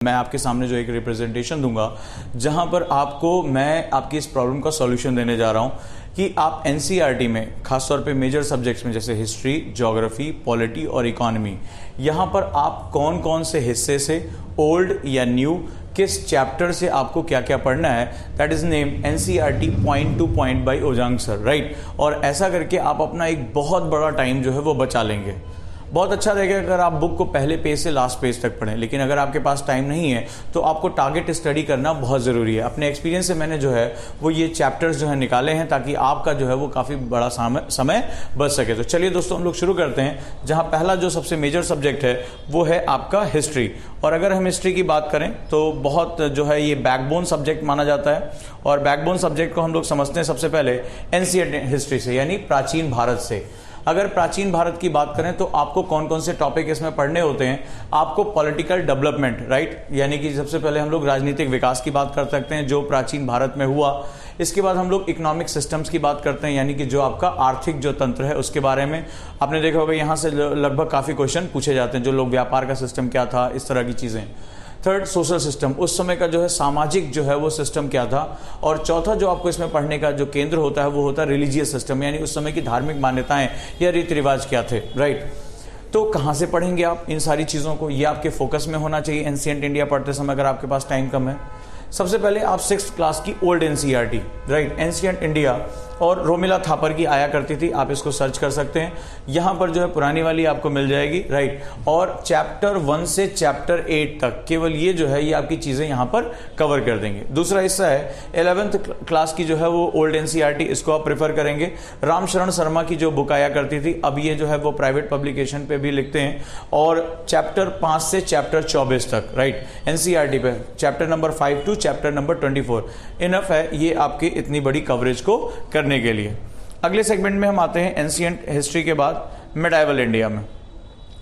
मैं आपके सामने जो एक रिप्रेजेंटेशन दूंगा जहां पर मैं आपकी इस प्रॉब्लम का सॉल्यूशन देने जा रहा हूं कि आप एनसीईआरटी में खासतौर पे मेजर सब्जेक्ट्स में जैसे हिस्ट्री, ज्योग्राफी, पॉलिटी और इकोनॉमी, यहां पर आप कौन कौन से हिस्से से ओल्ड या न्यू किस चैप्टर से आपको क्या क्या पढ़ना है, that is name NCERT point to point by Ojaank sir, right. और ऐसा करके आप अपना एक बहुत बड़ा टाइम जो है वो बचा लेंगे। बहुत अच्छा रहेगा अगर आप बुक को पहले पेज से लास्ट पेज तक पढ़ें, लेकिन अगर आपके पास टाइम नहीं है तो आपको टारगेट स्टडी करना बहुत ज़रूरी है। अपने एक्सपीरियंस से मैंने जो है वो ये चैप्टर्स जो है निकाले हैं ताकि आपका जो है वो काफ़ी बड़ा समय बच सके। तो चलिए दोस्तों हम लोग शुरू करते हैं। जहाँ पहला जो सबसे मेजर सब्जेक्ट है वो है आपका हिस्ट्री। और अगर हम हिस्ट्री की बात करें तो बहुत जो है ये बैकबोन सब्जेक्ट माना जाता है। और बैकबोन सब्जेक्ट को हम लोग समझते हैं सबसे पहले एंशिएंट हिस्ट्री से, यानी प्राचीन भारत से। अगर प्राचीन भारत की बात करें तो आपको कौन कौन से टॉपिक इसमें पढ़ने होते हैं। आपको पॉलिटिकल डेवलपमेंट, राइट, यानी कि सबसे पहले हम लोग राजनीतिक विकास की बात कर सकते हैं जो प्राचीन भारत में हुआ। इसके बाद हम लोग इकोनॉमिक सिस्टम्स की बात करते हैं, यानी कि जो आपका आर्थिक जो तंत्र है उसके बारे में। आपने देखा होगा यहाँ से लगभग काफ़ी क्वेश्चन पूछे जाते हैं, जो लोग व्यापार का सिस्टम क्या था, इस तरह की चीज़ें। थर्ड, सोशल सिस्टम, उस समय का जो है सामाजिक जो है वो सिस्टम क्या था। और चौथा जो आपको इसमें पढ़ने का जो केंद्र होता है वो होता है रिलीजियस सिस्टम, यानी उस समय की धार्मिक मान्यताएं या रीति रिवाज क्या थे, राइट। तो कहाँ से पढ़ेंगे आप इन सारी चीज़ों को, ये आपके फोकस में होना चाहिए एंशिएंट इंडिया पढ़ते समय अगर आपके पास टाइम कम है। सबसे पहले आप 6th क्लास की old NCERT, right, ancient India, और रोमिला थापर की आया करती थी, आप इसको सर्च कर सकते हैं। यहाँ पर जो है पुरानी वाली आपको मिल जाएगी, राइट। और चैप्टर 1 से चैप्टर 8 तक केवल ये जो है ये आपकी चीज़ें यहाँ पर कवर कर देंगे। दूसरा हिस्सा है 11th क्लास की जो है वो ओल्ड एनसीईआरटी, इसको आप प्रेफर करेंगे। रामशरण शर्मा की जो बुक आया करती थी, अब ये जो है वो प्राइवेट पब्लिकेशन पे भी लिखते हैं। और चैप्टर 5 से चैप्टर 24 तक, राइट, एनसीईआरटी पे chapter number 5 to chapter number 24 enough है ये आपकी इतनी बड़ी कवरेज को करने के लिए। अगले सेगमेंट में हम आते हैं एंशिएंट हिस्ट्री के बाद मिडाइवल इंडिया में।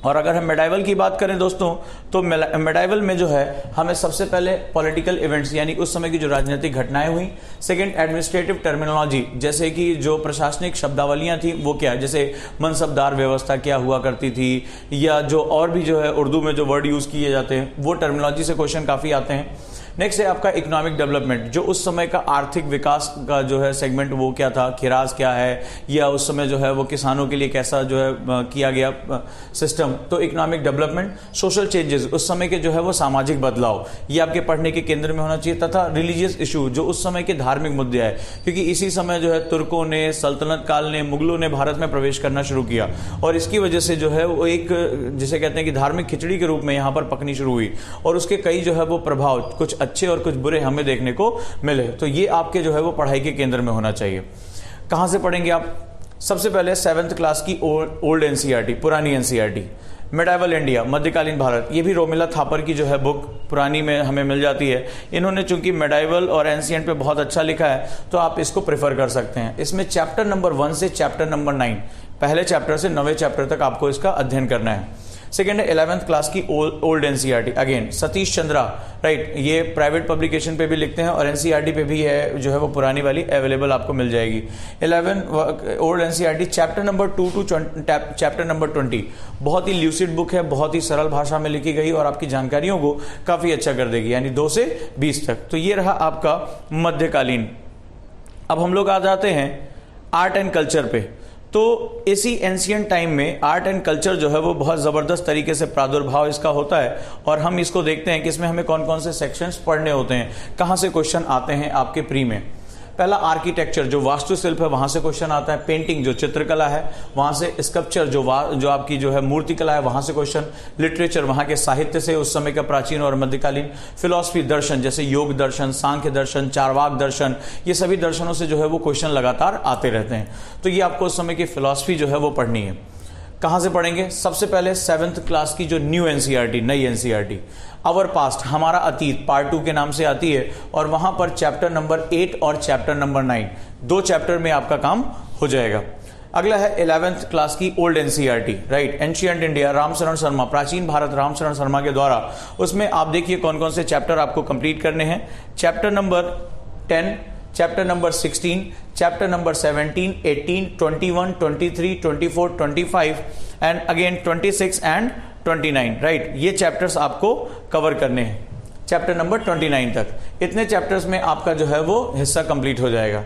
और अगर हम मिडाइवल की बात करें दोस्तों तो मिडाइवल में जो है हमें सबसे पहले पॉलिटिकल इवेंट्स, यानी उस समय की जो राजनीतिक घटनाएं हुई। सेकंड, एडमिनिस्ट्रेटिव टर्मिनोलॉजी, जैसे कि जो प्रशासनिक शब्दावलियां थी वो क्या, जैसे मनसबदार व्यवस्था क्या हुआ करती थी, या जो और भी जो है उर्दू में जो वर्ड यूज किए जाते हैं वो टर्मिनोलॉजी से क्वेश्चन काफी आते हैं। नेक्स्ट है आपका इकोनॉमिक डेवलपमेंट, जो उस समय का आर्थिक विकास का जो है सेगमेंट वो क्या था, खिराज क्या है, या उस समय जो है वो किसानों के लिए कैसा जो है किया गया सिस्टम, तो इकोनॉमिक डेवलपमेंट। सोशल चेंजेस, उस समय के जो है वो सामाजिक बदलाव, ये आपके पढ़ने के केंद्र में होना चाहिए। तथा रिलीजियस इशू, जो उस समय के धार्मिक मुद्दे आए, क्योंकि इसी समय जो है तुर्कों ने, सल्तनत काल ने, मुगलों ने भारत में प्रवेश करना शुरू किया और इसकी वजह से जो है वो एक जिसे कहते हैं कि धार्मिक खिचड़ी के रूप में यहाँ पर पकनी शुरू हुई और उसके कई जो है वो प्रभाव, कुछ अच्छे और कुछ बुरे हमें देखने को मिले। तो ये आपके जो है वो पढ़ाई के केंद्र में होना चाहिए। कहां से पढ़ेंगे आप? सबसे पहले 7th क्लास की ओल्ड एनसीईआरटी, पुरानी एनसीईआरटी, मिडाइवल इंडिया, मध्यकालीन भारत, ये भी रोमिला थापर की जो है बुक पुरानी में हमें मिल जाती है। इन्होंने चूंकि मिडाइवल और एंशिएंट पे बहुत अच्छा लिखा है तो आप इसको प्रेफर कर सकते हैं। इसमें चैप्टर नंबर 1 से चैप्टर नंबर 9, पहले चैप्टर से 9वें चैप्टर तक आपको इसका अध्ययन करना है। सेकेंड है 11th क्लास की old NCERT, again Satish Chandra, right, ये प्राइवेट पब्लिकेशन पे भी लिखते हैं और एनसीईआरटी पे भी है जो है वो पुरानी वाली अवेलेबल आपको मिल जाएगी। 11 old NCERT chapter number 2 to chapter number 20, बहुत ही ल्यूसिड बुक है, बहुत ही सरल भाषा में लिखी गई और आपकी जानकारियों को काफी अच्छा कर देगी, यानी 2 से 20 तक। तो ये रहा आपका मध्यकालीन। अब हम लोग आ जाते हैं आर्ट एंड कल्चर पे। तो इसी एंशिएंट टाइम में आर्ट एंड कल्चर जो है वो बहुत ज़बरदस्त तरीके से प्रादुर्भाव इसका होता है और हम इसको देखते हैं कि इसमें हमें कौन कौन से सेक्शंस पढ़ने होते हैं, कहाँ से क्वेश्चन आते हैं आपके प्री में। पहला आर्किटेक्चर, जो वास्तुशिल्प है वहां से क्वेश्चन आता है। पेंटिंग, जो चित्रकला है वहां से। स्कल्पचर, जो आपकी जो है मूर्तिकला है वहां से क्वेश्चन। लिटरेचर, वहां के साहित्य से, उस समय का प्राचीन और मध्यकालीन। फिलॉसफी, दर्शन, जैसे योग दर्शन, सांख्य दर्शन, चारवाक दर्शन, ये सभी दर्शनों से जो है वो क्वेश्चन लगातार आते रहते हैं। तो ये आपको उस समय की फिलॉसफी जो है वो पढ़नी है। कहां से पढ़ेंगे? सबसे पहले 7th क्लास की जो न्यू एनसीईआरटी, नई एनसीईआरटी, आवर पास्ट, हमारा अतीत, पार्ट 2 के नाम से आती है और वहां पर चैप्टर नंबर 8 और चैप्टर नंबर 9, 2 चैप्टर में आपका काम हो जाएगा। अगला है 11th क्लास की old NCERT, right, ancient India, Ramsharan Sharma, प्राचीन भारत, रामशरण शर्मा के द्वारा। उसमें आप देखिए कौन कौन से चैप्टर आपको कंप्लीट करने हैं। Chapter number 10, chapter number 16, chapter number 17, 18, 21, 23, 24, 25 and again 26 and 29, right, ये चैप्टर्स आपको कवर करने हैं। चैप्टर नंबर 29 तक। इतने चैप्टर्स में आपका जो है वो हिस्सा कंप्लीट हो जाएगा।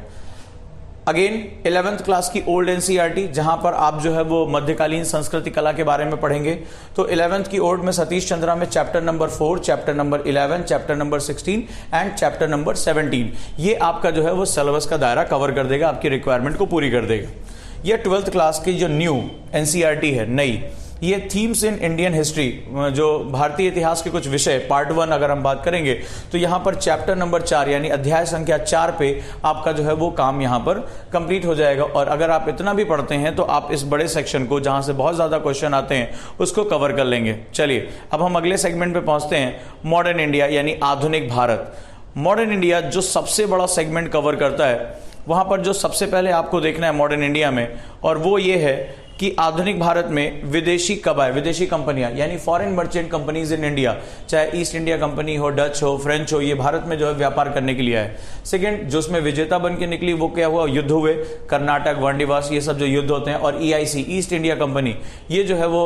अगेन 11th क्लास की ओल्ड एनसीईआरटी, जहां पर आप जो है वो मध्यकालीन संस्कृति कला के बारे में पढ़ेंगे। तो 11th की ओल्ड में सतीश चंद्रा में chapter number 4, chapter number 11, chapter number 16 and chapter number 17, ये आपका जो है वो सिलेबस का दायरा कवर कर देगा, आपकी रिक्वायरमेंट को पूरी कर देगा। ये 12th क्लास की जो न्यू एनसीईआरटी है, नई, ये थीम्स इन इंडियन हिस्ट्री, जो भारतीय इतिहास के कुछ विषय, पार्ट 1 अगर हम बात करेंगे तो यहां पर चैप्टर नंबर 4 यानी अध्याय संख्या 4 पे आपका जो है वो काम यहां पर कंप्लीट हो जाएगा। और अगर आप इतना भी पढ़ते हैं तो आप इस बड़े सेक्शन को, जहां से बहुत ज्यादा क्वेश्चन आते हैं, उसको कवर कर लेंगे। चलिए अब हम अगले सेगमेंट पे पहुंचते हैं, मॉडर्न इंडिया यानी आधुनिक भारत। मॉडर्न इंडिया जो सबसे बड़ा सेगमेंट कवर करता है, वहां पर जो सबसे पहले आपको देखना है मॉडर्न इंडिया में, और वो ये है कि आधुनिक भारत में विदेशी कब आए, विदेशी कंपनियां यानी foreign merchant companies in India, चाहे ईस्ट इंडिया कंपनी हो, डच हो, फ्रेंच हो, ये भारत में जो है व्यापार करने के लिए आए। सेकंड, जो उसमें विजेता बन के निकली वो क्या हुआ, युद्ध हुए, कर्नाटक, वांडीवास, ये सब जो युद्ध होते हैं। और ईआईसी, ईस्ट इंडिया कंपनी, ये जो है वो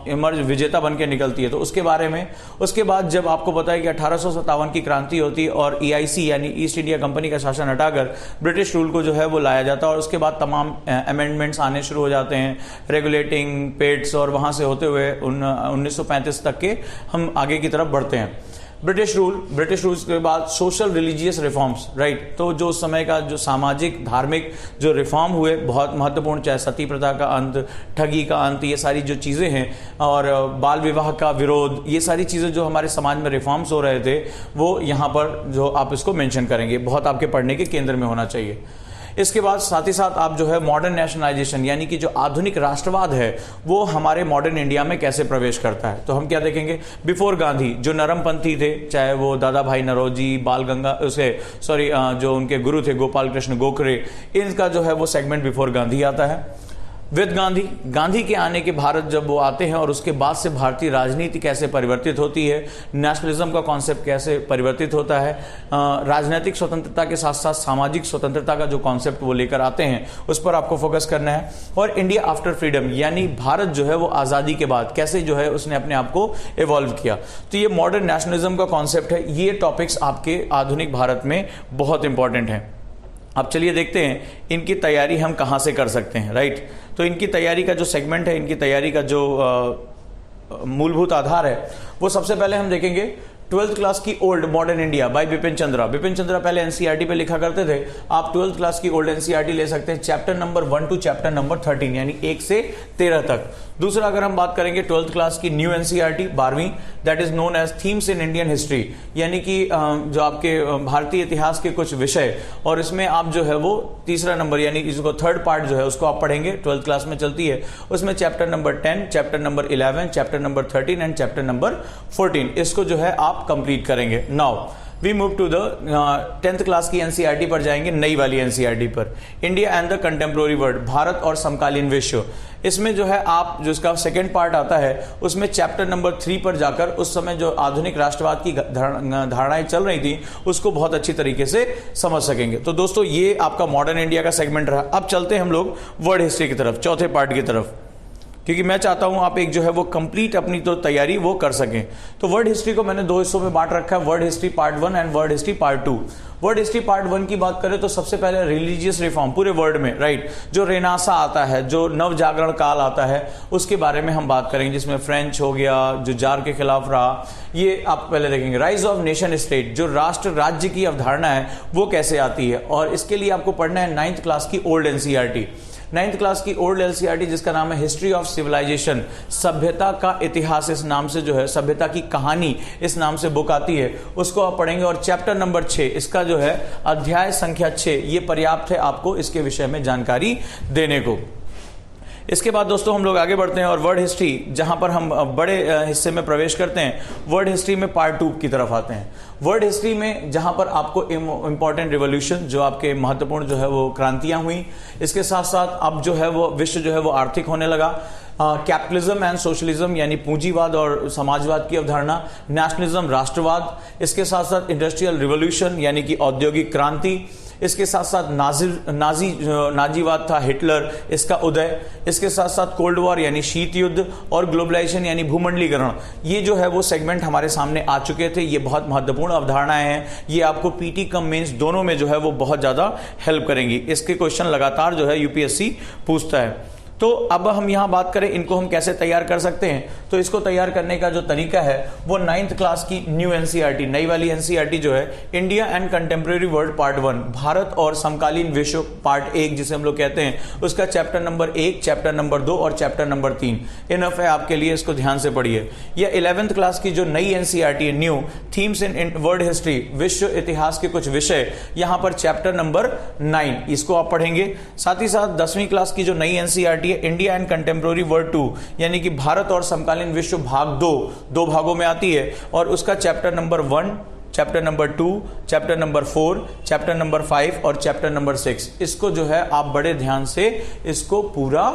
इमर्ज विजेता बन के निकलती है। तो उसके बारे में, उसके बाद जब आपको पता है कि 1857 की क्रांति होती है और ईआईसी यानी ईस्ट इंडिया कंपनी का शासन हटाकर ब्रिटिश रूल को जो है वो लाया जाता है, और उसके बाद तमाम अमेंडमेंट्स आने शुरू हो जाते हैं, रेगुलेटिंग पेड्स, और वहां से होते हुए 1935 तक के हम आगे की तरफ बढ़ते हैं। ब्रिटिश रूल के बाद सोशल रिलीजियस रिफॉर्म्स, राइट। तो जो उस समय का जो सामाजिक धार्मिक जो रिफॉर्म हुए बहुत महत्वपूर्ण, चाहे सती प्रथा का अंत, ठगी का अंत, ये सारी जो चीज़ें हैं, और बाल विवाह का विरोध, ये सारी चीज़ें जो हमारे समाज में रिफॉर्म्स हो रहे थे, वो यहाँ पर जो आप इसको मेंशन करेंगे, बहुत आपके पढ़ने के केंद्र में होना चाहिए। इसके बाद साथ ही साथ आप जो है मॉडर्न नेशनलाइजेशन यानी कि जो आधुनिक राष्ट्रवाद है, वो हमारे मॉडर्न इंडिया में कैसे प्रवेश करता है। तो हम क्या देखेंगे, बिफोर गांधी जो नरमपंथी थे, चाहे वो दादा भाई नरोजी, जो उनके गुरु थे गोपाल कृष्ण गोखले, इनका जो है वो सेगमेंट बिफोर गांधी आता है। विद गांधी के आने के भारत जब वो आते हैं, और उसके बाद से भारतीय राजनीति कैसे परिवर्तित होती है, नेशनलिज्म का कॉन्सेप्ट कैसे परिवर्तित होता है, राजनीतिक स्वतंत्रता के साथ साथ सामाजिक स्वतंत्रता का जो कॉन्सेप्ट वो लेकर आते हैं, उस पर आपको फोकस करना है। और इंडिया आफ्टर फ्रीडम यानी भारत जो है वो आज़ादी के बाद कैसे जो है उसने अपने आप को इवॉल्व किया। तो ये मॉडर्न नेशनलिज्म का कॉन्सेप्ट है। ये टॉपिक्स आपके आधुनिक भारत में बहुत इंपॉर्टेंट हैं। अब चलिए देखते हैं इनकी तैयारी हम कहाँ से कर सकते हैं, राइट। तो इनकी तैयारी का जो सेगमेंट है, इनकी तैयारी का जो मूलभूत आधार है, वो सबसे पहले हम देखेंगे 12th क्लास की old modern India by Bipin Chandra. Bipin Chandra पहले एनसीईआरटी पे लिखा करते थे, आप 12th क्लास की ओल्ड एनसीईआरटी ले सकते हैं, chapter number 1 to chapter number 13 यानी 1 से 13 तक। दूसरा अगर हम बात करेंगे 12th क्लास की न्यू एनसीईआरटी 12वीं, that is known as themes in Indian history, यानी कि जो आपके भारतीय इतिहास के कुछ विषय, और इसमें आप जो है वो तीसरा नंबर यानी इसको थर्ड पार्ट जो है उसको आप पढ़ेंगे, 12th क्लास में चलती है। उसमें chapter number 10, chapter number 11, chapter number 13 and chapter number 14, इसको जो है आप कंप्लीट करेंगे। Now we move to the 10th class की एनसीईआरटी पर जाएंगे, नई वाली एनसीईआरटी पर, India and the contemporary world, Bharat और समकालीन विश्व। इसमें जो है आप जो इसका सेकेंड पार्ट आता है, उसमें चैप्टर नंबर 3 पर जाकर उस समय जो आधुनिक राष्ट्रवाद की धारणाएं चल रही थी उसको बहुत अच्छी तरीके से समझ सकेंगे। तो दोस्तों ये आपका मॉडर्न इंडिया का सेगमेंट रहा। अब चलते हैं हम लोग वर्ल्ड हिस्ट्री की तरफ, चौथे पार्ट की तरफ, क्योंकि मैं चाहता हूं आप एक जो है वो कंप्लीट अपनी तो तैयारी वो कर सकें। तो वर्ल्ड हिस्ट्री को मैंने 2 हिस्सों में बांट रखा है, world history part 1 and world history part 2। World history part 1 की बात करें तो सबसे पहले रिलीजियस रिफॉर्म पूरे वर्ल्ड में, राइट, जो रेनासा आता है, जो नव जागरण काल आता है, उसके बारे में हम बात करेंगे, जिसमें फ्रेंच हो गया, जो जार के खिलाफ रहा, ये आप पहले देखेंगे। राइज ऑफ नेशन स्टेट, जो राष्ट्र राज्य की अवधारणा है वो कैसे आती है, और इसके लिए आपको पढ़ना है 9th क्लास की ओल्ड एनसीईआरटी। 9th क्लास की ओल्ड एनसीईआरटी जिसका नाम है हिस्ट्री ऑफ सिविलाइजेशन, सभ्यता का इतिहास, इस नाम से जो है सभ्यता की कहानी इस नाम से बुक आती है, उसको आप पढ़ेंगे। और चैप्टर नंबर 6, इसका जो है अध्याय संख्या 6, ये पर्याप्त है आपको इसके विषय में जानकारी देने को। इसके बाद दोस्तों हम लोग आगे बढ़ते हैं और वर्ल्ड हिस्ट्री, जहां पर हम बड़े हिस्से में प्रवेश करते हैं, वर्ल्ड हिस्ट्री में पार्ट 2 की तरफ आते हैं। वर्ल्ड हिस्ट्री में जहां पर आपको इंपॉर्टेंट रिवोल्यूशन, जो आपके महत्वपूर्ण जो है वो क्रांतियां हुई, इसके साथ साथ अब जो है वो विश्व जो है वो आर्थिक होने लगा, कैपिटलिज्म एंड सोशलिज्म यानी पूंजीवाद और समाजवाद की अवधारणा, नेशनलिज्म राष्ट्रवाद, इसके साथ साथ इंडस्ट्रियल रिवोल्यूशन यानी कि औद्योगिक क्रांति, इसके साथ साथ नाजीवाद था, हिटलर, इसका उदय, इसके साथ साथ कोल्ड वॉर यानी शीत युद्ध, और ग्लोबलाइजेशन यानी भूमंडलीकरण। ये जो है वो सेगमेंट हमारे सामने आ चुके थे। ये बहुत महत्वपूर्ण अवधारणाएं हैं, ये आपको पीटी कम मेंस दोनों में जो है वो बहुत ज्यादा हेल्प करेंगी। इसके क्वेश्चन लगातार जो है यूपीएससी पूछता है। तो अब हम यहां बात करें इनको हम कैसे तैयार कर सकते हैं, तो इसको तैयार करने का जो तरीका है वो 9th क्लास की न्यू एनसीईआरटी, नई वाली एनसीईआरटी जो है, India and contemporary world part 1, Bharat और समकालीन विश्व पार्ट 1 जिसे हम लोग कहते हैं, उसका चैप्टर नंबर 1, चैप्टर नंबर 2 और चैप्टर नंबर 3 इनफ है आपके लिए, इसको ध्यान से पढ़िए। या 11th क्लास की जो नई एनसीईआरटी है, new themes in world history, विश्व इतिहास के कुछ विषय, यहां पर चैप्टर नंबर 9 इसको आप पढ़ेंगे। साथ ही साथ 10वीं क्लास की जो नई NCERT India and contemporary world 2 यानी कि भारत और समकालीन विश्व भाग 2, 2 भागों में आती है, और उसका chapter number 1, chapter number 2, chapter number 4, chapter number 5 और चैप्टर नंबर 6, इसको जो है आप बड़े ध्यान से इसको पूरा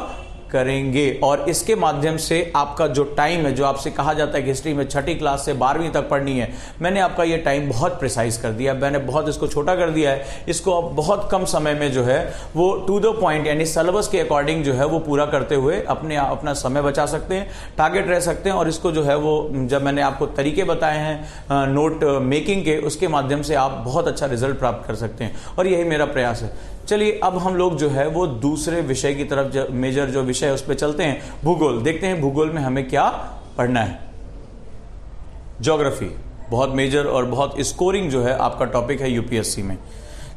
करेंगे। और इसके माध्यम से आपका जो टाइम है, जो आपसे कहा जाता है कि हिस्ट्री में 6ठी क्लास से 12वीं तक पढ़नी है, मैंने आपका ये टाइम बहुत प्रिसाइज कर दिया, मैंने बहुत इसको छोटा कर दिया है। इसको आप बहुत कम समय में जो है वो टू द पॉइंट यानी सिलेबस के अकॉर्डिंग जो है वो पूरा करते हुए अपना समय बचा सकते हैं, टारगेट रह सकते हैं। और इसको जो है वो जब मैंने आपको तरीके बताए हैं नोट मेकिंग के, उसके माध्यम से आप बहुत अच्छा रिजल्ट प्राप्त कर सकते हैं, और यही मेरा प्रयास है। चलिए अब हम लोग जो है वो दूसरे विषय की तरफ, मेजर जो विषय है उस पर चलते हैं। भूगोल देखते हैं, भूगोल में हमें क्या पढ़ना है। ज्योग्राफी बहुत मेजर और बहुत स्कोरिंग जो है आपका टॉपिक है यूपीएससी में।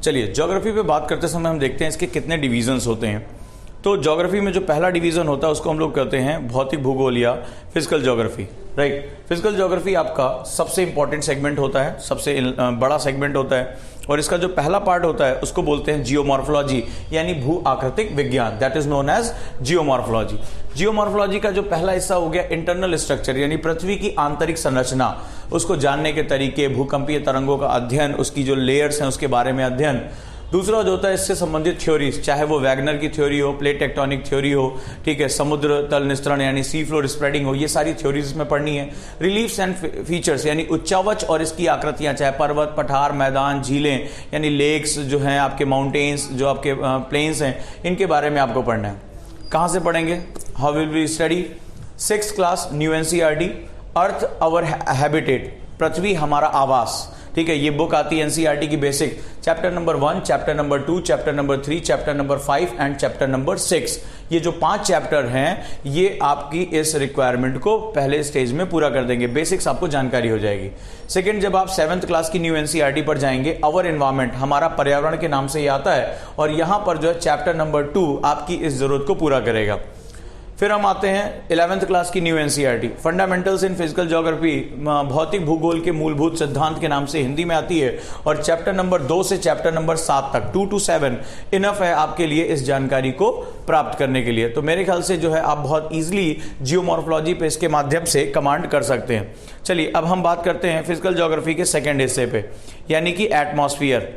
चलिए ज्योग्राफी पे बात करते समय हम देखते हैं इसके कितने डिवीजन्स होते हैं। तो ज्योग्राफी में जो पहला डिवीजन होता है उसको हम लोग कहते हैं भौतिक भूगोल या physical geography, right. Physical geography आपका सबसे इंपॉर्टेंट सेगमेंट होता है, सबसे बड़ा सेगमेंट होता है, और इसका जो पहला पार्ट होता है उसको बोलते हैं जियोमॉर्फोलॉजी यानी भू आकृतिक विज्ञान, that is known as geomorphology. Geomorphology का जो पहला हिस्सा हो गया इंटरनल स्ट्रक्चर यानी पृथ्वी की आंतरिक संरचना, उसको जानने के तरीके, भूकंपीय तरंगों का अध्ययन, उसकी जो लेयर्स हैं उसके बारे में अध्ययन। दूसरा जो होता है इससे संबंधित थ्योरीज, चाहे वो वैगनर की थ्योरी हो, प्लेट टेक्टोनिक थ्योरी हो, ठीक है, समुद्र तल निस्तरण यानी सी फ्लोर स्प्रेडिंग हो, ये सारी थ्योरीज में पढ़नी है। रिलीफ्स एंड फीचर्स यानी उच्चावच और इसकी आकृतियां, चाहे पर्वत, पठार, मैदान, झीलें यानी लेक्स जो हैं आपके, माउंटेन्स जो आपके प्लेन्स हैं, इनके बारे में आपको पढ़ना है। कहाँ से पढ़ेंगे? How will we study? 6th class new NCERT, earth our habitat, पृथ्वी हमारा आवास, ठीक है, ये बुक आती है एनसीईआरटी की basic, chapter number 1, chapter number 2, chapter number 3, chapter number 5 and chapter number 6। ये जो 5 चैप्टर हैं ये आपकी इस रिक्वायरमेंट को पहले स्टेज में पूरा कर देंगे, बेसिक्स आपको जानकारी हो जाएगी। सेकंड, जब आप 7th क्लास की न्यू एनसीईआरटी पर जाएंगे, अवर एनवायरमेंट हमारा पर्यावरण के नाम से ये आता है, और यहां पर जो है चैप्टर नंबर 2 आपकी इस जरूरत को पूरा करेगा। फिर हम आते हैं 11th क्लास की new NCERT, fundamentals in physical geography, भौतिक भूगोल के मूलभूत सिद्धांत के नाम से हिंदी में आती है, और चैप्टर नंबर 2 से चैप्टर नंबर 7 तक, 2 to 7 इनफ है आपके लिए इस जानकारी को प्राप्त करने के लिए। तो मेरे ख्याल से जो है आप बहुत इजीली जियोमॉर्फोलॉजी पे इसके माध्यम से कमांड कर सकते हैं। चलिए अब हम बात करते हैं फिजिकल ज्योग्राफी के सेकेंड हिस्से पे, यानी कि एटमॉस्फेयर,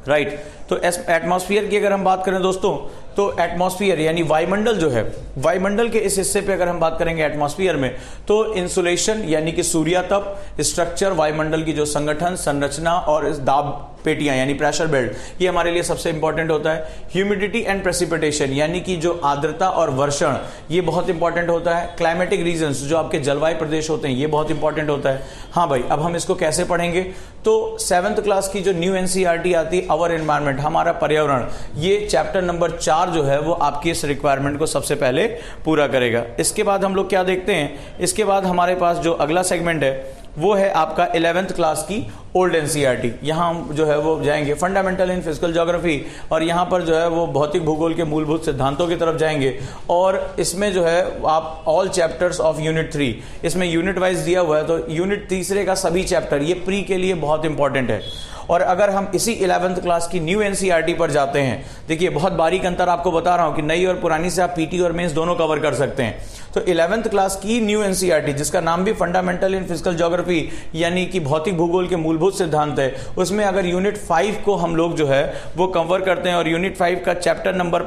राइट। तो एटमॉस्फेयर की अगर हम बात करें दोस्तों, तो एटमॉस्फेयर यानी वायुमंडल जो है, वायुमंडल के इस हिस्से पे अगर हम बात करेंगे एटमॉस्फेयर में, तो इंसुलेशन यानी कि सूर्यातप, स्ट्रक्चर, वायुमंडल की जो संगठन, संरचना, और दाब पेटियां यानी प्रेशर बेल्ट, ये हमारे लिए सबसे इंपॉर्टेंट होता है। ह्यूमिडिटी एंड प्रेसिपिटेशन यानी कि जो आर्द्रता और वर्षण, ये बहुत इंपॉर्टेंट होता है। क्लाइमेटिक रीजन्स जो आपके जलवायु प्रदेश होते हैं, ये बहुत इंपॉर्टेंट होता है। हाँ भाई, अब हम इसको कैसे पढ़ेंगे? तो 7th क्लास की जो न्यू एनसीईआरटी आती है, अवर एनवायरमेंट हमारा पर्यावरण, ये चैप्टर नंबर 4 जो है वो आपकी इस रिक्वायरमेंट को सबसे पहले पूरा करेगा। इसके बाद हम लोग क्या देखते हैं, इसके बाद हमारे पास जो अगला सेगमेंट है वो है आपका 11th क्लास की ओल्ड एनसीईआरटी। यहाँ हम जो है वो जाएंगे फंडामेंटल इन फिजिकल ज्योग्राफी, और यहाँ पर जो है वो भौतिक भूगोल के मूलभूत सिद्धांतों की तरफ जाएंगे, और इसमें जो है आप ऑल चैप्टर्स ऑफ यूनिट 3, इसमें यूनिट वाइज दिया हुआ है, तो यूनिट तीसरे का सभी चैप्टर ये प्री के लिए बहुत इंपॉर्टेंट है। और अगर हम इसी 11th क्लास की न्यू एनसीईआरटी पर जाते हैं, देखिए बहुत बारीक अंतर आपको बता रहा हूं कि नई और पुरानी से आप पीटी और मेंस दोनों कवर कर सकते हैं। तो 11th क्लास की न्यू एनसीईआरटी, जिसका नाम भी फंडामेंटल इन फिजिकल ज्योग्राफी यानी कि भौतिक भूगोल के मूलभूत सिद्धांत है, उसमें अगर यूनिट 5 को हम लोग जो है वो कवर करते हैं, और यूनिट 5 का चैप्टर नंबर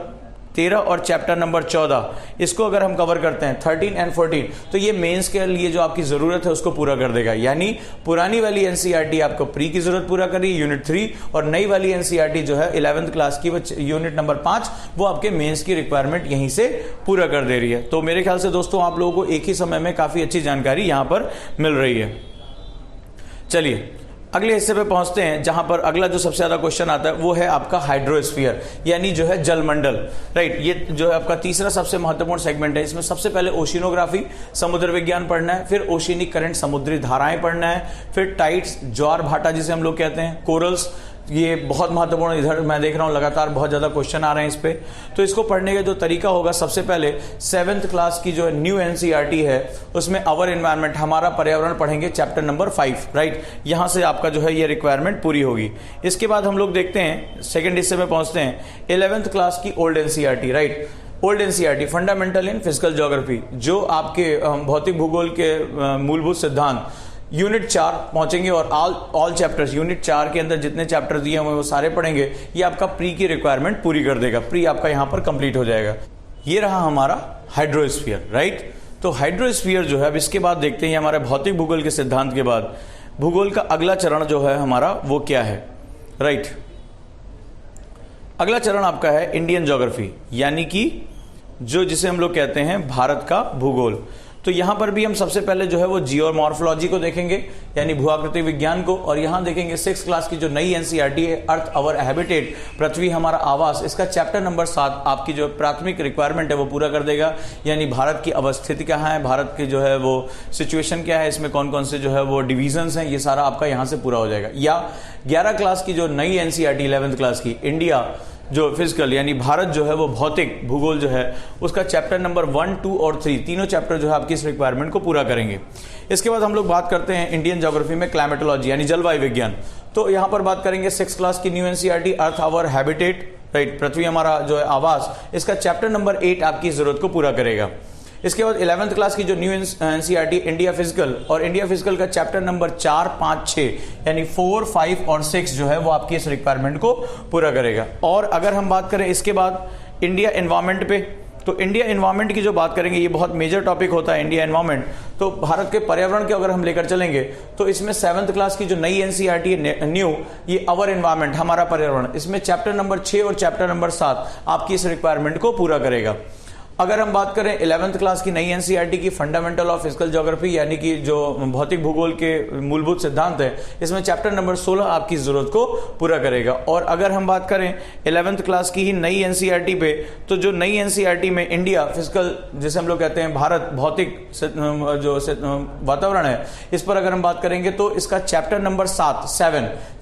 13 और चैप्टर नंबर 14, इसको अगर हम कवर करते हैं 13 एंड 14, तो ये मेंस के लिए जो आपकी जरूरत है उसको पूरा कर देगा। यानी पुरानी वाली एनसीईआरटी आपको प्री की जरूरत पूरा कर रही है यूनिट 3, और नई वाली एनसीईआरटी जो है 11th क्लास की यूनिट नंबर 5 वो आपके मेंस की रिक्वायरमेंट यहीं से पूरा कर दे रही है। तो मेरे ख्याल से दोस्तों आप लोगों को एक ही समय में काफी अच्छी जानकारी यहां पर मिल रही है। चलिए अगले हिस्से पे पहुंचते हैं, जहां पर अगला जो सबसे ज्यादा क्वेश्चन आता है वो है आपका हाइड्रोस्फीयर, यानी जो है जलमंडल। राइट, ये जो है आपका तीसरा सबसे महत्वपूर्ण सेगमेंट है। इसमें सबसे पहले ओशिनोग्राफी, समुद्र विज्ञान पढ़ना है, फिर ओशिनिक करंट, समुद्री धाराएं पढ़ना है, फिर टाइड्स, ज्वार भाटा जिसे हम लोग कहते हैं, कोरल्स, ये बहुत महत्वपूर्ण, इधर मैं देख रहा हूं लगातार बहुत ज्यादा क्वेश्चन आ रहे हैं इस पे। तो इसको पढ़ने का जो तरीका होगा, सबसे पहले 7th क्लास की जो न्यू एनसीईआरटी है उसमें अवर एनवायरनमेंट, हमारा पर्यावरण पढ़ेंगे, चैप्टर नंबर 5। राइट, यहां से आपका जो है ये रिक्वायरमेंट पूरी होगी। इसके बाद हम लोग देखते हैं सेकेंड हिस्से में पहुंचते हैं 11th क्लास की old NCERT. Right, old NCERT fundamental in physical geography, जो आपके भौतिक भूगोल के मूलभूत सिद्धांत यूनिट 4 पहुंचेंगे, और ऑल चैप्टर्स यूनिट 4 के अंदर जितने चैप्टर दिए हुए वो सारे पढ़ेंगे। ये आपका प्री की रिक्वायरमेंट पूरी कर देगा, प्री आपका यहां पर कंप्लीट हो जाएगा। ये रहा हमारा हाइड्रोस्फीयर। राइट, तो हाइड्रोस्फीयर जो है, अब इसके बाद देखते हैं हमारे भौतिक भूगोल के सिद्धांत के बाद भूगोल का अगला चरण जो है हमारा वो क्या है। राइट, अगला चरण आपका है इंडियन ज्योग्राफी, यानी कि जो जिसे हम लोग कहते हैं भारत का भूगोल। तो यहां पर भी हम सबसे पहले जो है वो जियोमॉर्फोलॉजी को देखेंगे, यानी भूआकृति विज्ञान को, और यहां देखेंगे 6th क्लास की जो नई एनसीईआरटी है अर्थ आवर हैबिटेट, पृथ्वी हमारा आवास, इसका चैप्टर नंबर 7 आपकी जो प्राथमिक रिक्वायरमेंट है वो पूरा कर देगा। यानी भारत की अवस्थिति कहाँ है, भारत की जो है वो सिचुएशन क्या है, इसमें कौन कौन से जो है वो डिविजन्स हैं, ये सारा आपका यहां से पूरा हो जाएगा। या 11 क्लास की जो नई एनसीईआरटी 11th क्लास की इंडिया जो फिजिकल, यानी भारत जो है वो भौतिक भूगोल जो है उसका चैप्टर नंबर 1, 2 और 3 तीनों चैप्टर जो है आपकी इस रिक्वायरमेंट को पूरा करेंगे। इसके बाद हम लोग बात करते हैं इंडियन ज्योग्राफी में क्लाइमेटोलॉजी, यानी जलवायु विज्ञान। तो यहां पर बात करेंगे 6th क्लास की new NCERT earth our habitat. Right, पृथ्वी हमारा जो है आवास, इसका चैप्टर नंबर 8 आपकी जरूरत को पूरा करेगा। इसके बाद 11th क्लास की जो न्यू एनसीईआरटी इंडिया फिजिकल, और इंडिया फिजिकल का चैप्टर नंबर 4, 5, 6 यानी 4, 5 और 6 जो है वो आपकी इस रिक्वायरमेंट को पूरा करेगा। और अगर हम बात करें इसके बाद इंडिया एनवायरमेंट पे, तो इंडिया एनवायरमेंट की जो बात करेंगे, ये बहुत मेजर टॉपिक होता है इंडिया एनवायरमेंट। तो भारत के पर्यावरण के अगर हम लेकर चलेंगे तो इसमें 7th क्लास की जो नई एनसीईआरटी है न्यू, ये अवर एनवायरमेंट, हमारा पर्यावरण, इसमें चैप्टर नंबर 6 और चैप्टर नंबर 7 आपकी इस रिक्वायरमेंट को पूरा करेगा। अगर हम बात करें 11th क्लास की नई एनसीईआरटी की फंडामेंटल ऑफ फिजिकल ज्योग्राफी, यानी कि जो भौतिक भूगोल के मूलभूत सिद्धांत है, इसमें चैप्टर नंबर 16 आपकी जरूरत को पूरा करेगा। और अगर हम बात करें 11th क्लास की ही नई एनसीईआरटी पे, तो जो नई एनसीईआरटी में इंडिया फिजिकल, जिसे हम लोग कहते हैं भारत भौतिक जो वातावरण है, इस पर अगर हम बात करेंगे तो इसका चैप्टर नंबर 7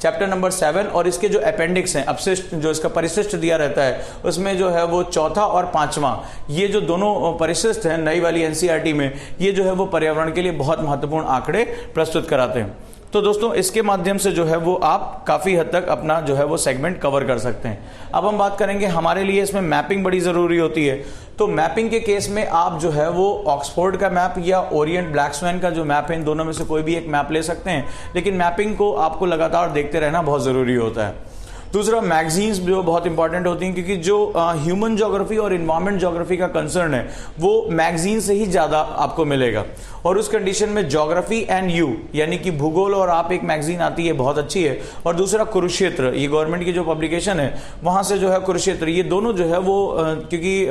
चैप्टर नंबर 7 और इसके जो अपेंडिक्स हैं, अपशिष्ट जो इसका परिशिष्ट दिया रहता है, उसमें जो है वो 4था और 5वां, ये जो दोनों परिशिष्ट हैं नई वाली एनसीईआरटी में, ये जो है वो पर्यावरण के लिए बहुत महत्वपूर्ण आंकड़े प्रस्तुत कराते हैं। तो दोस्तों इसके माध्यम से जो है वो आप काफी हद तक अपना जो है वो सेगमेंट कवर कर सकते हैं। अब हम बात करेंगे, हमारे लिए इसमें मैपिंग बड़ी जरूरी होती है। तो मैपिंग के केस में आप जो है वो ऑक्सफोर्ड का मैप या ओरिएंट ब्लैक स्वैन का जो मैप है, इन दोनों में से कोई भी एक मैप ले सकते हैं, लेकिन मैपिंग को आपको लगातार देखते रहना बहुत जरूरी होता है। दूसरा, मैगजीन्स जो बहुत इंपॉर्टेंट होती हैं, क्योंकि जो ह्यूमन ज्योग्राफी और इन्वायरमेंट ज्योग्राफी का कंसर्न है वो मैगजीन से ही ज्यादा आपको मिलेगा। और उस कंडीशन में ज्योग्राफी एंड यू, यानी कि भूगोल और आप, एक मैगजीन आती है बहुत अच्छी है, और दूसरा कुरुक्षेत्र, ये गवर्नमेंट की जो पब्लिकेशन है वहां से जो है कुरुक्षेत्र, ये दोनों जो है वो क्योंकि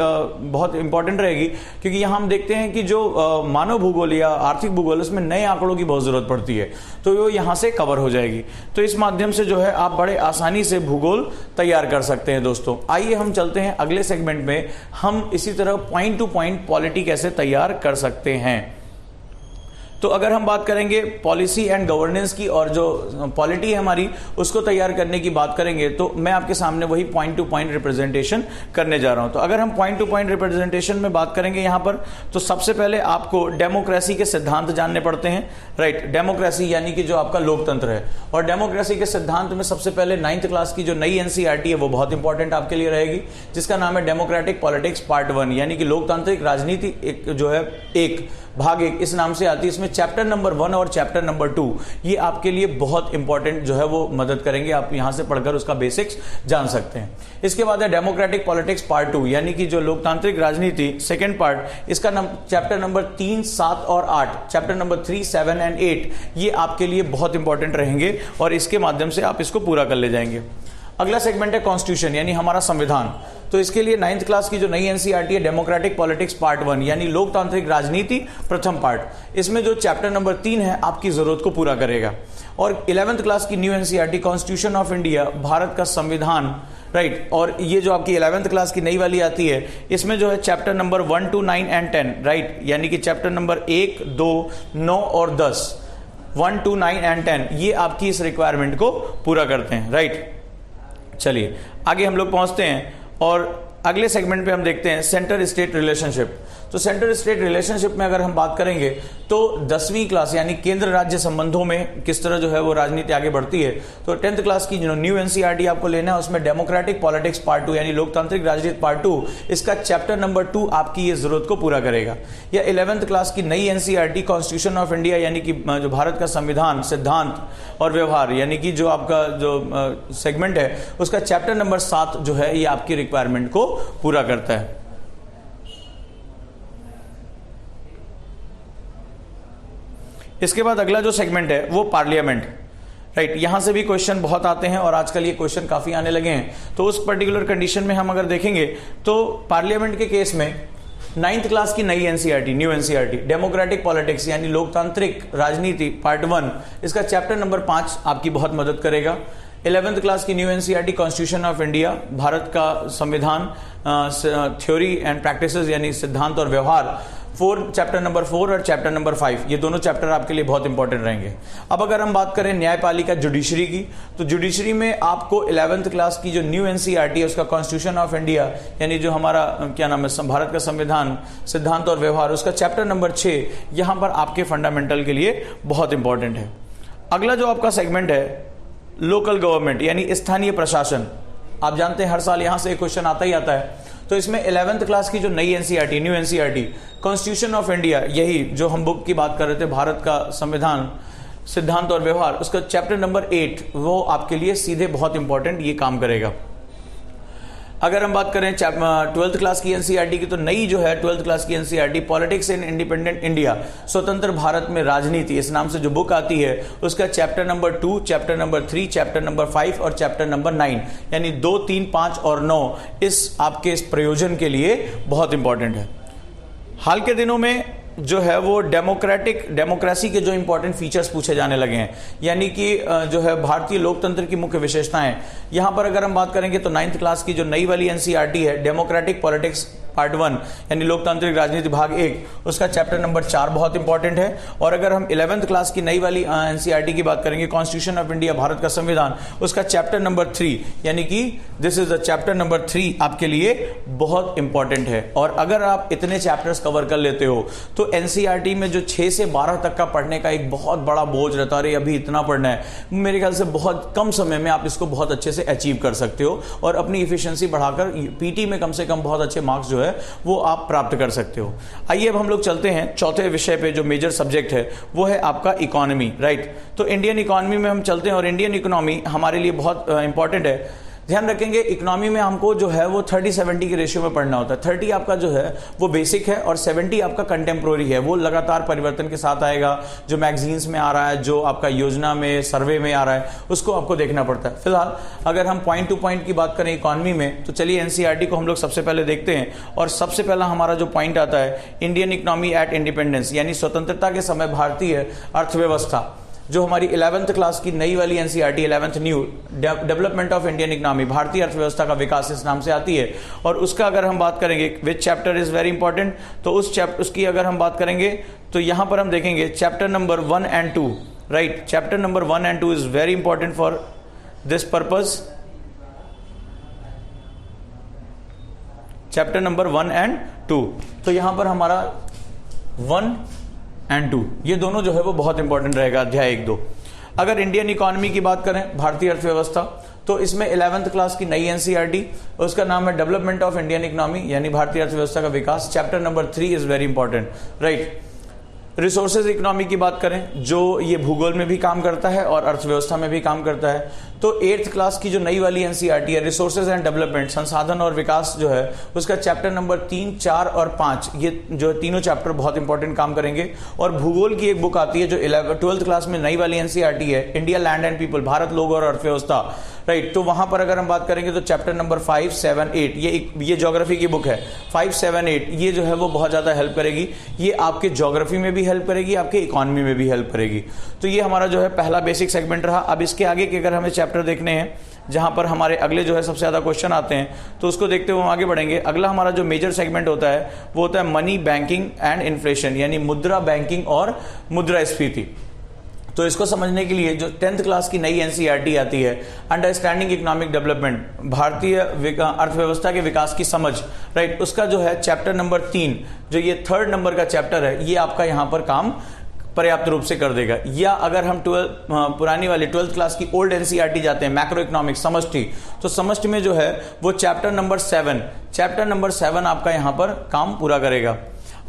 बहुत इंपॉर्टेंट रहेगी, क्योंकि यहाँ हम देखते हैं कि जो मानव भूगोल या आर्थिक भूगोल, उसमें नए आंकड़ों की बहुत जरूरत पड़ती है, तो वो यहाँ से कवर हो जाएगी। तो इस माध्यम से जो है आप बड़े आसानी से भूगोल तैयार कर सकते हैं। दोस्तों आइए हम चलते हैं अगले सेगमेंट में, हम इसी तरह पॉइंट टू पॉइंट पॉलिटी कैसे तैयार कर सकते हैं। तो अगर हम बात करेंगे पॉलिसी एंड गवर्नेंस की, और जो पॉलिटी है हमारी उसको तैयार करने की बात करेंगे, तो मैं आपके सामने वही पॉइंट टू पॉइंट रिप्रेजेंटेशन करने जा रहा हूं। तो अगर हम पॉइंट टू पॉइंट रिप्रेजेंटेशन में बात करेंगे यहां पर, तो सबसे पहले आपको डेमोक्रेसी के सिद्धांत जानने पड़ते हैं। राइट, डेमोक्रेसी यानी कि जो आपका लोकतंत्र है, और डेमोक्रेसी के सिद्धांत में सबसे पहले 9th क्लास की जो नई एनसीईआरटी है वो बहुत इंपॉर्टेंट आपके लिए रहेगी, जिसका नाम है डेमोक्रेटिक पॉलिटिक्स पार्ट 1, यानी कि लोकतांत्रिक राजनीति एक जो है एक भाग 1 इस नाम से आती है। इसमें चैप्टर नंबर 1 और चैप्टर नंबर 2 ये आपके लिए बहुत इंपॉर्टेंट जो है वो मदद करेंगे, आप यहां से पढ़कर उसका बेसिक्स जान सकते हैं। इसके बाद है डेमोक्रेटिक पॉलिटिक्स पार्ट 2 यानी कि जो लोकतांत्रिक राजनीति सेकेंड पार्ट, इसका चैप्टर नंबर 3, 7 और 8, चैप्टर नंबर 3, 7 एंड 8 ये आपके लिए बहुत इंपॉर्टेंट रहेंगे और इसके माध्यम से आप इसको पूरा कर ले जाएंगे। अगला सेगमेंट है कॉन्स्टिट्यूशन यानी हमारा संविधान। तो इसके लिए 9th क्लास की जो नई एनसीईआरटी है डेमोक्रेटिक पॉलिटिक्स पार्ट 1 यानी लोकतांत्रिक राजनीति प्रथम पार्ट, इसमें जो चैप्टर नंबर 3 है आपकी जरूरत को पूरा करेगा। और 11th क्लास की new NCERT constitution of India, Bharat का संविधान, राइट। और ये जो आपकी 11th क्लास की नई वाली आती है इसमें जो है chapter number 1 to 9 and 10, right, यानी कि चैप्टर नंबर 1, 2, 9 और 10, 1 to 9 एंड 10 ये आपकी इस रिक्वायरमेंट को पूरा करते हैं, राइट। चलिए आगे हम लोग पहुंचते हैं और अगले सेगमेंट पे हम देखते हैं सेंटर स्टेट रिलेशनशिप। तो सेंटर स्टेट रिलेशनशिप में अगर हम बात करेंगे तो 10वीं क्लास यानी केंद्र राज्य संबंधों में किस तरह जो है वो राजनीति आगे बढ़ती है, तो 10th क्लास की जो न्यू एनसीईआरटी आपको लेना है उसमें डेमोक्रेटिक पॉलिटिक्स पार्ट 2 यानी लोकतांत्रिक राजनीति पार्ट 2, इसका चैप्टर नंबर 2 आपकी ये जरूरत को पूरा करेगा। या 11th क्लास की नई एनसीईआरटी कॉन्स्टिट्यूशन ऑफ इंडिया यानी कि जो भारत का संविधान, सिद्धांत और व्यवहार यानी कि जो आपका जो सेगमेंट है उसका चैप्टर नंबर 7 जो है ये आपकी रिक्वायरमेंट को पूरा करता है। इसके बाद अगला जो सेगमेंट है वो पार्लियामेंट, राइट। यहां से भी क्वेश्चन बहुत आते हैं और आजकल ये क्वेश्चन काफी आने लगे हैं। तो उस पर्टिकुलर कंडीशन में हम अगर देखेंगे तो पार्लियामेंट के केस में 9th क्लास की नई NCERT, new NCERT democratic politics यानी लोकतांत्रिक राजनीति पार्ट 1, इसका चैप्टर नंबर 5 आपकी बहुत मदद करेगा। 11th क्लास की new NCERT constitution of India, Bharat का संविधान, थ्योरी एंड प्रैक्टिसेस यानी सिद्धांत और व्यवहार, चैप्टर नंबर 4 और चैप्टर नंबर 5 ये दोनों चैप्टर आपके लिए बहुत इंपॉर्टेंट रहेंगे। अब अगर हम बात करें न्यायपालिका जुडिशरी की, तो जुडिशरी में आपको 11th क्लास की जो न्यू एनसीईआरटी है उसका कॉन्स्टिट्यूशन ऑफ इंडिया यानी जो हमारा क्या नाम है भारत का संविधान, सिद्धांत और व्यवहार, उसका चैप्टर नंबर 6 यहां पर आपके फंडामेंटल के लिए बहुत इंपॉर्टेंट है। अगला जो आपका सेगमेंट है लोकल गवर्नमेंट यानी स्थानीय प्रशासन, आप जानते हैं हर साल यहां से एक क्वेश्चन आता ही आता है। तो इसमें 11th क्लास की जो नई NCERT, new NCERT constitution of India, यही जो हम बुक की बात कर रहे थे भारत का संविधान, सिद्धांत और व्यवहार, उसका चैप्टर नंबर 8 वो आपके लिए सीधे बहुत इंपॉर्टेंट ये काम करेगा। अगर हम बात करें 12th क्लास की एनसीईआरटी की, तो नई जो है 12th क्लास की NCERT politics in independent India, स्वतंत्र भारत में राजनीति, इस नाम से जो बुक आती है उसका chapter number 2, chapter number 3, chapter number 5 और चैप्टर नंबर 9 यानी 2, 3, 5 और 9 इस आपके इस प्रयोजन के लिए बहुत इंपॉर्टेंट है। हाल के दिनों में जो है वो डेमोक्रेसी के जो इंपॉर्टेंट फीचर्स पूछे जाने लगे हैं, यानी कि जो है भारतीय लोकतंत्र की मुख्य विशेषताएं, यहां पर अगर हम बात करेंगे तो 9th क्लास की जो नई वाली एनसीईआरटी है डेमोक्रेटिक पॉलिटिक्स पार्ट 1 यानी लोकतांत्रिक राजनीति भाग 1, उसका चैप्टर नंबर 4 बहुत इंपॉर्टेंट है। और अगर हम 11th क्लास की नई वाली एनसीईआरटी की बात करेंगे कॉन्स्टिट्यूशन ऑफ इंडिया, भारत का संविधान, उसका चैप्टर नंबर 3 यानी कि this is the chapter number 3 आपके लिए बहुत इंपॉर्टेंट है। और अगर आप इतने चैप्टर्स कवर कर लेते हो तो एनसीईआरटी में जो 6 से 12 तक का पढ़ने का एक बहुत बड़ा बोझ रहता है, अभी इतना पढ़ना है, मेरे ख्याल से बहुत कम समय में आप इसको बहुत अच्छे से अचीव कर सकते हो और अपनी इफिशिएंसी बढ़ाकर पीटी में कम से कम बहुत अच्छे मार्क्स जो है वो आप प्राप्त कर सकते हो। आइए अब हम लोग चलते हैं चौथे विषय पे, जो मेजर सब्जेक्ट है वो है आपका इकोनॉमी, राइट। तो इंडियन इकोनॉमी में हम चलते हैं और इंडियन इकोनॉमी हमारे लिए बहुत इंपॉर्टेंट है। ध्यान रखेंगे इकोनॉमी में हमको जो है वो 30-70 के रेशियो में पढ़ना होता है। 30 आपका जो है वो बेसिक है और 70 आपका कंटेम्प्रोरी है, वो लगातार परिवर्तन के साथ आएगा, जो मैगजीन्स में आ रहा है, जो आपका योजना में, सर्वे में आ रहा है, उसको आपको देखना पड़ता है। फिलहाल अगर हम पॉइंट टू पॉइंट की बात करें इकोनॉमी में, तो चलिए एनसीईआरटी को हम लोग सबसे पहले देखते हैं। और सबसे पहला हमारा जो पॉइंट आता है इंडियन इकोनॉमी एट इंडिपेंडेंस यानी स्वतंत्रता के समय भारतीय अर्थव्यवस्था, जो हमारी 11th क्लास की नई वाली NCERT 11th new development of Indian economy, भारतीय अर्थव्यवस्था का विकास इस नाम से आती है। और उसका अगर हम बात करेंगे विच चैप्टर इज वेरी इंपॉर्टेंट, तो उसकी अगर हम बात करेंगे तो यहां पर हम देखेंगे chapter number 1 and 2, right. Chapter number 1 and 2 is very important for this purpose. Chapter number 1 and 2, तो यहां पर हमारा 1 एंड 2 ये दोनों जो है वो बहुत इंपॉर्टेंट रहेगा, अध्याय 1-2। अगर इंडियन इकोनॉमी की बात करें, भारतीय अर्थव्यवस्था, तो इसमें 11th क्लास की नई एनसीईआरटी, उसका नाम है डेवलपमेंट ऑफ इंडियन इकोनॉमी यानी भारतीय अर्थव्यवस्था का विकास, chapter number 3 is very important, right. Resources economy की बात करें, जो ये भूगोल में भी काम करता है और अर्थव्यवस्था में भी काम करता है, तो 8th क्लास की जो नई वाली एनसीईआरटी है, रिसोर्सेज एंड डेवलपमेंट, संसाधन और विकास जो है, उसका चैप्टर नंबर 3, 4 और 5, ये जो तीनों चैप्टर बहुत इंपॉर्टेंट काम करेंगे। और भूगोल की एक बुक आती है जो 12th क्लास में नई वाली एनसीईआरटी है, India land and people, Bharat, लोग और अर्थव्यवस्था, राइट। तो वहां पर अगर हम बात करेंगे तो चैप्टर नंबर 5, 7, 8, ये ज्योग्राफी की बुक है, 5, 7, 8, ये जो है वो बहुत ज्यादा हेल्प करेगी। ये आपके ज्योग्राफी में भी हेल्प करेगी, आपके इकोनॉमी में भी हेल्प करेगी। तो ये हमारा जो है पहला बेसिक सेगमेंट रहा। अब इसके आगे के अगर हमें चैप्टर देखने हैं जहां पर हमारे अगले जो है सबसे ज्यादा क्वेश्चन आते हैं, तो उसको देखते हुए हम आगे बढ़ेंगे। अगला हमारा जो मेजर सेगमेंट होता है वो होता है मनी, बैंकिंग एंड इन्फ्लेशन, यानी मुद्रा, बैंकिंग और मुद्रास्फीति। तो इसको समझने के लिए जो 10th क्लास की नई एनसीईआरटी आती है, अंडरस्टैंडिंग इकोनॉमिक डेवलपमेंट, भारतीय अर्थव्यवस्था के विकास की समझ, राइट, उसका जो है चैप्टर नंबर 3, जो ये 3rd नंबर का चैप्टर है, ये आपका यहां पर काम पर्याप्त रूप से कर देगा। या अगर हम पुरानी वाली 12th क्लास की ओल्ड एनसीईआरटी जाते हैं, मैक्रो इकोनॉमिक्स, समष्टि, तो समष्टि में जो है वो चैप्टर नंबर 7 आपका यहां पर काम पूरा करेगा।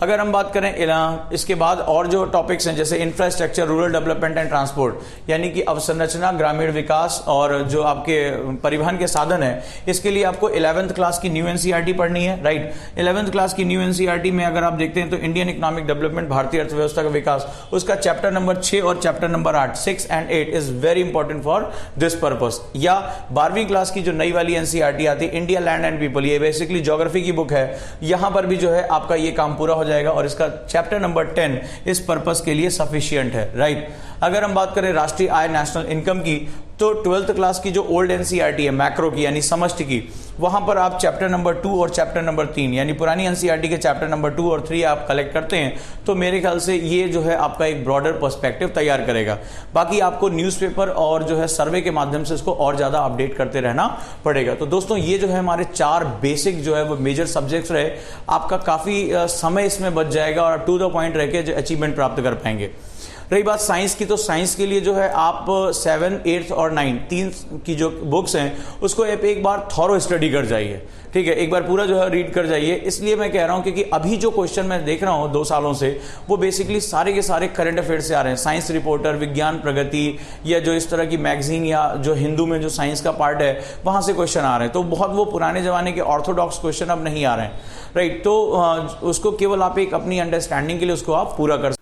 अगर हम बात करें इसके बाद और जो टॉपिक्स हैं, जैसे infrastructure, rural development and transport, यानी कि अवसंरचना, ग्रामीण विकास और जो आपके परिवहन के साधन है, इसके लिए आपको 11th क्लास की न्यू एनसीईआरटी पढ़नी है, राइट। 11th क्लास की न्यू एनसीईआरटी में अगर आप देखते हैं तो इंडियन इकोनॉमिक डेवलपमेंट, भारतीय अर्थव्यवस्था का विकास, उसका चैप्टर नंबर 6 और chapter number 8, 6 and 8 is very important for this purpose. या 12वीं क्लास की जो नई वाली एनसीईआरटी आती है, इंडिया लैंड एंड पीपल, ये बेसिकली ज्योग्राफी की बुक है, यहां पर भी जो है आपका ये काम पूरा हो जाएगा और इसका चैप्टर नंबर 10 इस पर्पस के लिए सफिशिएंट है, राइट। अगर हम बात करें राष्ट्रीय आय, नेशनल इनकम की, तो 12th क्लास की जो ओल्ड एनसीईआरटी है मैक्रो की यानी समष्टि की, वहां पर आप चैप्टर नंबर 2 और चैप्टर नंबर 3 यानी पुरानी एनसीईआरटी के चैप्टर नंबर 2 और 3 आप कलेक्ट करते हैं, तो मेरे ख्याल से ये जो है आपका एक ब्रॉडर पर्सपेक्टिव तैयार करेगा। बाकी आपको न्यूज़पेपर और जो है सर्वे के माध्यम से इसको और ज्यादा अपडेट करते रहना पड़ेगा। तो दोस्तों ये जो है हमारे 4 बेसिक जो है वो मेजर सब्जेक्ट्स रहे, आपका काफी समय इसमें बच जाएगा और टू द पॉइंट रह के जो अचीवमेंट प्राप्त कर पाएंगे। रही बात साइंस की, तो साइंस के लिए जो है आप 7, 8 और 9 तीन की जो बुक्स हैं उसको एक बार थॉरो स्टडी कर जाइए, ठीक है, एक बार पूरा जो है रीड कर जाइए। इसलिए मैं कह रहा हूं क्योंकि अभी जो क्वेश्चन मैं देख रहा हूं 2 सालों से, वो बेसिकली सारे के सारे करंट अफेयर्स से आ रहे हैं, साइंस रिपोर्टर, विज्ञान प्रगति, या जो इस तरह की मैगजीन या जो हिंदू में जो साइंस का पार्ट है वहां से क्वेश्चन आ रहे हैं। तो बहुत वो पुराने जमाने के ऑर्थोडॉक्स क्वेश्चन अब नहीं आ रहे हैं, राइट। तो उसको केवल आप एक अपनी अंडरस्टैंडिंग के लिए उसको आप पूरा कर